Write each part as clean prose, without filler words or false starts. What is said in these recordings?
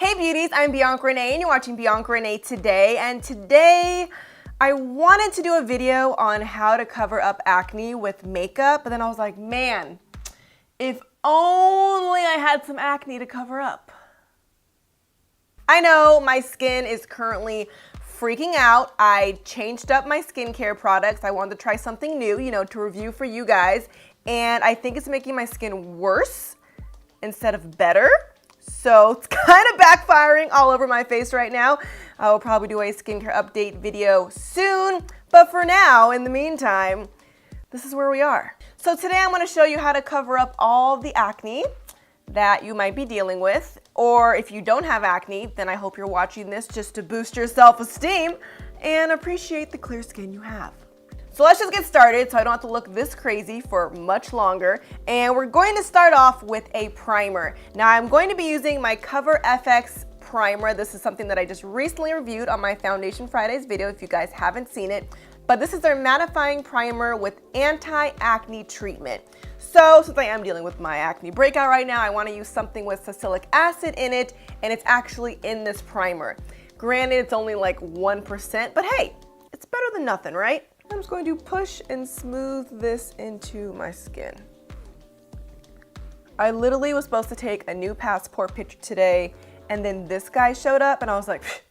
Hey beauties, I'm Bianca Renee and you're watching Bianca Renee Today. And today I wanted to do a video on how to cover up acne with makeup, but then I was like, man, if only I had some acne to cover up. I know my skin is currently freaking out. I changed up my skincare products. I wanted to try something new, to review for you guys. And I think it's making my skin worse instead of better. So it's kind of backfiring all over my face right now. I will probably do a skincare update video soon. But for now, in the meantime, this is where we are. So today I'm going to show you how to cover up all the acne that you might be dealing with. Or if you don't have acne, then I hope you're watching this just to boost your self-esteem and appreciate the clear skin you have. So let's just get started so I don't have to look this crazy for much longer. And we're going to start off with a primer. Now I'm going to be using my Cover FX primer. This is something that I just recently reviewed on my Foundation Fridays video if you guys haven't seen it. But this is their mattifying primer with anti-acne treatment. So since I am dealing with my acne breakout right now, I want to use something with salicylic acid in it, and it's actually in this primer. Granted, it's only like 1%, but hey, it's better than nothing, right? I'm just going to push and smooth this into my skin. I literally was supposed to take a new passport picture today, and then this guy showed up, and I was like,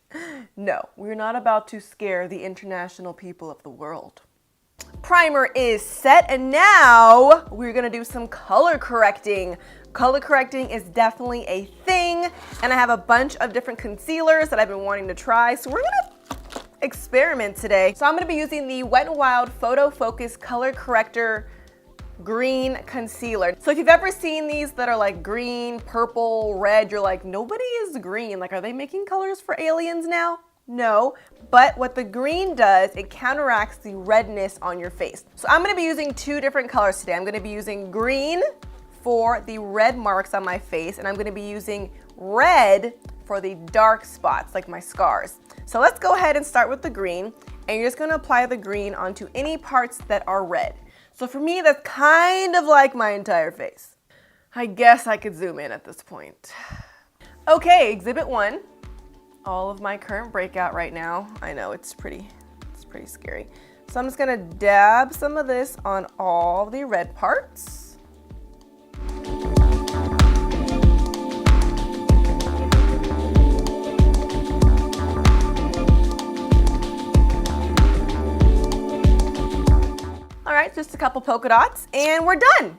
no, we're not about to scare the international people of the world. Primer is set, and now we're gonna do some color correcting. Color correcting is definitely a thing, and I have a bunch of different concealers that I've been wanting to try, so we're gonna experiment today. So I'm gonna be using the Wet n Wild Photo Focus Color Corrector Green Concealer. So if you've ever seen these that are like green, purple, red, you're like, nobody is green. Like, are they making colors for aliens now? No, but what the green does, it counteracts the redness on your face. So I'm gonna be using two different colors today. I'm gonna be using green for the red marks on my face, and I'm gonna be using red for the dark spots, like my scars. So let's go ahead and start with the green, and you're just gonna apply the green onto any parts that are red. So for me, that's kind of like my entire face. I guess I could zoom in at this point. Okay, exhibit 1. All of my current breakout right now. I know it's pretty scary. So I'm just gonna dab some of this on all the red parts. All right, just a couple polka dots and we're done.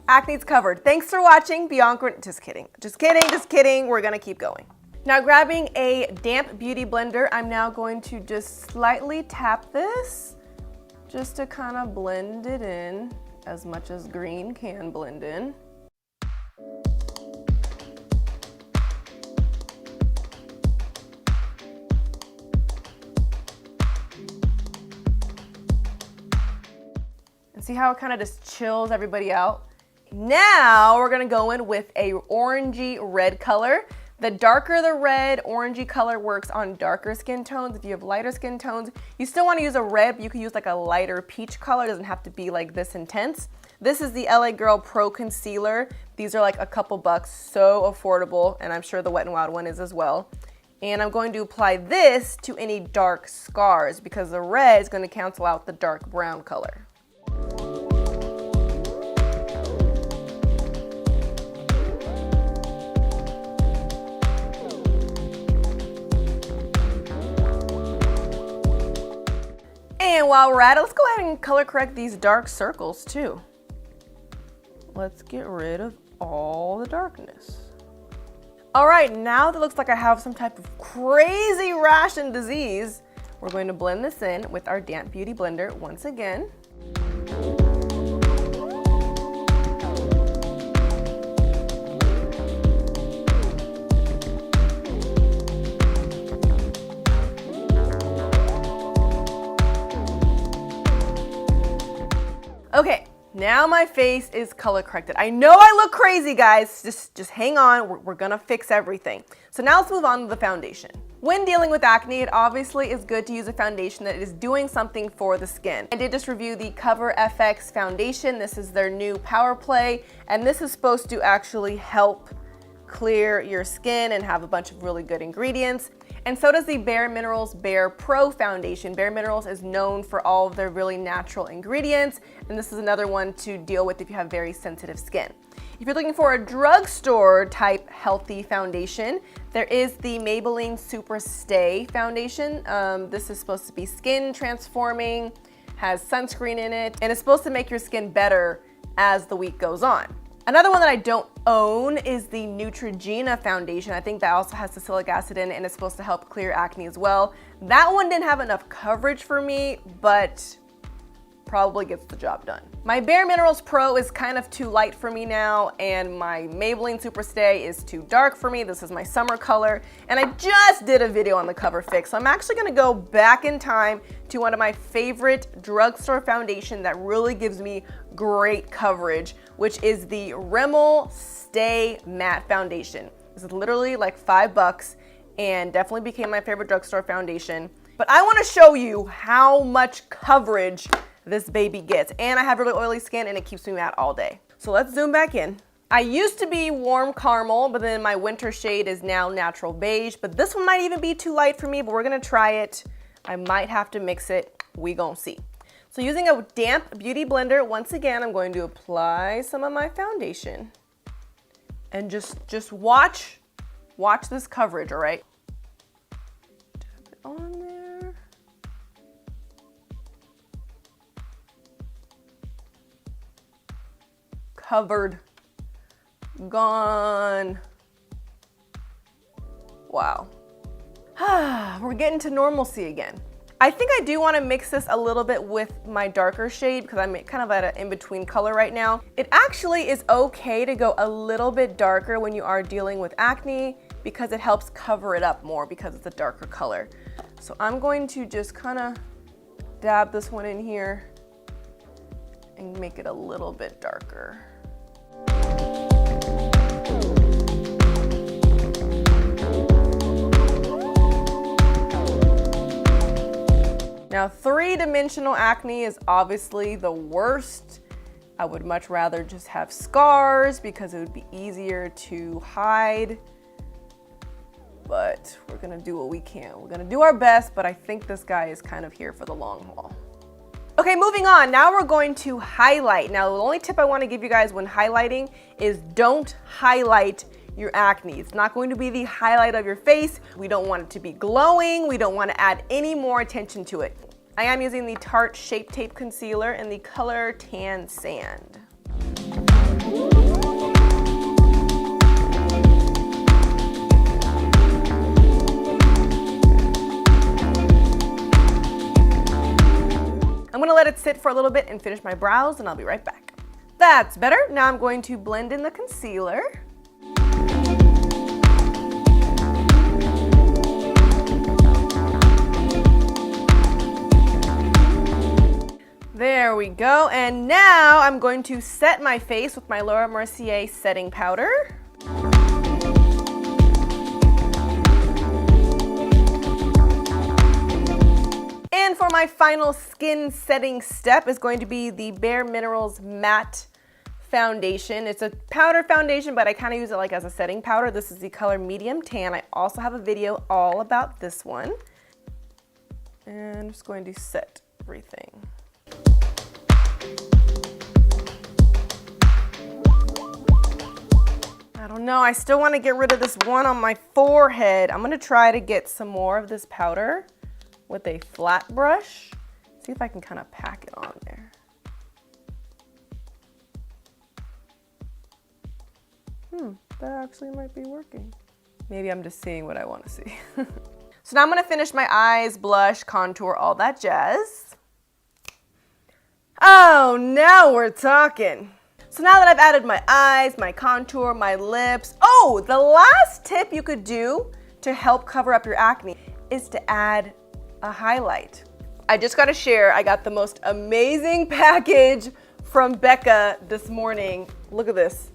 Acne's covered. Thanks for watching. Bianca, just kidding. We're gonna keep going. Now grabbing a damp beauty blender, I'm now going to just slightly tap this just to kind of blend it in as much as green can blend in. And see how it kind of just chills everybody out? Now we're gonna go in with a orangey red color. The darker the red, orangey color works on darker skin tones. If you have lighter skin tones, you still want to use a red, but you can use like a lighter peach color. It doesn't have to be like this intense. This is the LA Girl Pro Concealer. These are like a couple bucks, so affordable, and I'm sure the Wet n Wild one is as well. And I'm going to apply this to any dark scars because the red is going to cancel out the dark brown color. And while we're at it, let's go ahead and color correct these dark circles too. Let's get rid of all the darkness. All right, now that it looks like I have some type of crazy rash and disease, we're going to blend this in with our damp beauty blender once again. Okay, now my face is color corrected. I know I look crazy, guys. Just hang on. We're gonna fix everything. So now let's move on to the foundation. When dealing with acne, it obviously is good to use a foundation that is doing something for the skin. I did just review the Cover FX foundation. This is their new Power Play, and this is supposed to actually help clear your skin and have a bunch of really good ingredients. And so does the Bare Minerals Bare Pro Foundation. Bare Minerals is known for all of their really natural ingredients, and this is another one to deal with if you have very sensitive skin. If you're looking for a drugstore type healthy foundation, there is the Maybelline Super Stay Foundation. This is supposed to be skin transforming, has sunscreen in it, and it's supposed to make your skin better as the week goes on. Another one that I don't own is the Neutrogena foundation. I think that also has salicylic acid in it, and it's supposed to help clear acne as well. That one didn't have enough coverage for me, but probably gets the job done. My Bare Minerals Pro is kind of too light for me now, and my Maybelline Super Stay is too dark for me. This is my summer color, and I just did a video on the cover fix, so I'm actually gonna go back in time to one of my favorite drugstore foundation that really gives me great coverage, which is the Rimmel Stay Matte Foundation. This is literally like $5 and definitely became my favorite drugstore foundation. But I wanna show you how much coverage this baby gets. And I have really oily skin and it keeps me matte all day. So let's zoom back in. I used to be warm caramel, but then my winter shade is now natural beige, but this one might even be too light for me, but we're gonna try it. I might have to mix it, we gon' see. So using a damp beauty blender, once again, I'm going to apply some of my foundation and just watch this coverage, all right? Tap it on there. Covered, gone. Wow. We're getting to normalcy again. I think I do want to mix this a little bit with my darker shade because I'm kind of at an in-between color right now. It actually is okay to go a little bit darker when you are dealing with acne because it helps cover it up more because it's a darker color. So I'm going to just kind of dab this one in here and make it a little bit darker. Now, three-dimensional acne is obviously the worst. I would much rather just have scars because it would be easier to hide. But we're gonna do what we can. We're gonna do our best, but I think this guy is kind of here for the long haul. Okay, moving on. Now we're going to highlight. Now, the only tip I want to give you guys when highlighting is don't highlight your acne. It's not going to be the highlight of your face. We don't want it to be glowing. We don't want to add any more attention to it. I am using the Tarte Shape Tape Concealer in the color Tan Sand. I'm gonna let it sit for a little bit and finish my brows, and I'll be right back. That's better. Now I'm going to blend in the concealer. There we go. And now I'm going to set my face with my Laura Mercier setting powder. And for my final skin setting step is going to be the Bare Minerals Matte Foundation. It's a powder foundation, but I kind of use it like as a setting powder. This is the color Medium Tan. I also have a video all about this one. And I'm just going to set everything. I don't know, I still want to get rid of this one on my forehead. I'm going to try to get some more of this powder with a flat brush. See if I can kind of pack it on there. That actually might be working. Maybe I'm just seeing what I want to see. So now I'm going to finish my eyes, blush, contour, all that jazz. Oh, now we're talking. So now that I've added my eyes, my contour, my lips, oh, the last tip you could do to help cover up your acne is to add a highlight. I just got to share, I got the most amazing package from Becca this morning. Look at this.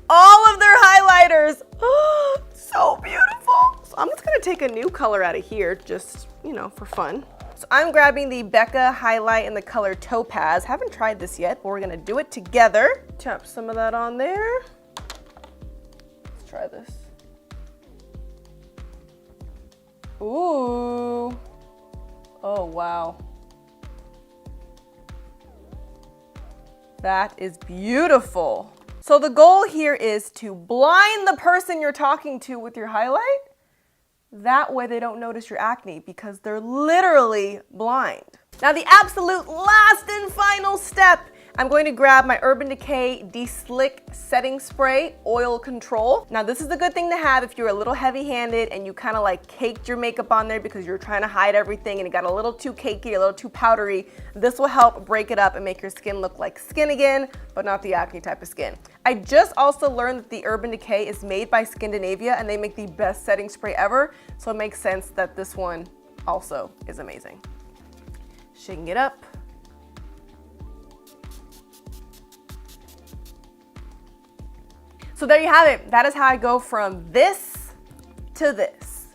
All of their highlighters. Oh, so beautiful. So I'm just gonna take a new color out of here, just, you know, for fun. So I'm grabbing the Becca highlight in the color Topaz. Haven't tried this yet, but we're gonna do it together. Tap some of that on there. Let's try try this. Ooh. Oh, wow. That is beautiful. So the goal here is to blind the person you're talking to with your highlight. That way they don't notice your acne because they're literally blind. Now the absolute last and final step, I'm going to grab my Urban Decay De-Slick Setting Spray Oil Control. Now this is a good thing to have if you're a little heavy-handed and you kind of like caked your makeup on there because you're trying to hide everything and it got a little too cakey, a little too powdery. This will help break it up and make your skin look like skin again, but not the acne type of skin. I just also learned that the Urban Decay is made by Scandinavia and they make the best setting spray ever, so it makes sense that this one also is amazing. Shaking it up. So there you have it. That is how I go from this to this.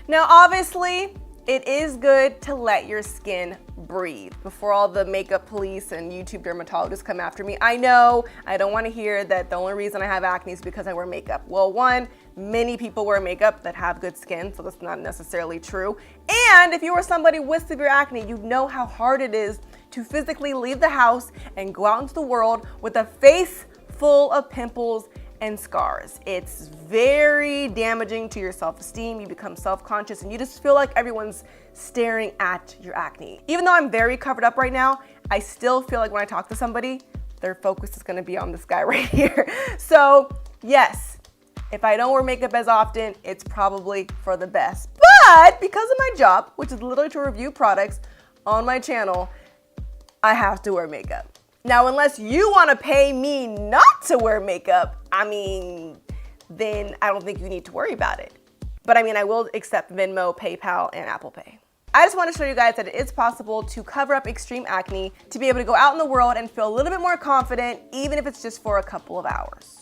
Now, obviously, it is good to let your skin breathe before all the makeup police and YouTube dermatologists come after me. I know, I don't want to hear that the only reason I have acne is because I wear makeup. Well, one, many people wear makeup that have good skin, so that's not necessarily true. And if you are somebody with severe acne, you know how hard it is to physically leave the house and go out into the world with a face full of pimples and scars. It's very damaging to your self-esteem. You become self-conscious and you just feel like everyone's staring at your acne. Even though I'm very covered up right now, I still feel like when I talk to somebody, their focus is gonna be on this guy right here. So yes, if I don't wear makeup as often, it's probably for the best. But because of my job, which is literally to review products on my channel, I have to wear makeup. Now, unless you want to pay me not to wear makeup, then I don't think you need to worry about it. But I will accept Venmo, PayPal, and Apple Pay. I just want to show you guys that it is possible to cover up extreme acne, to be able to go out in the world and feel a little bit more confident, even if it's just for a couple of hours.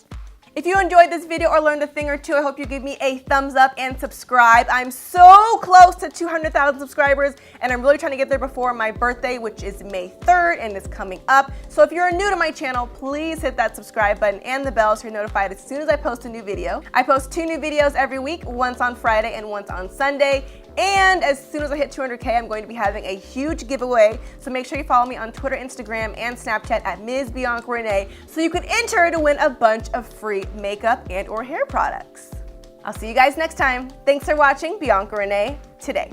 If you enjoyed this video or learned a thing or two, I hope you give me a thumbs up and subscribe. I'm so close to 200,000 subscribers and I'm really trying to get there before my birthday, which is May 3rd and is coming up. So if you're new to my channel, please hit that subscribe button and the bell so you're notified as soon as I post a new video. I post 2 new videos every week, once on Friday and once on Sunday. And as soon as I hit 200K, I'm going to be having a huge giveaway. So make sure you follow me on Twitter, Instagram, and Snapchat at Ms. BiancaRenee so you can enter to win a bunch of free makeup and or hair products. I'll see you guys next time. Thanks for watching BiancaRenee Today.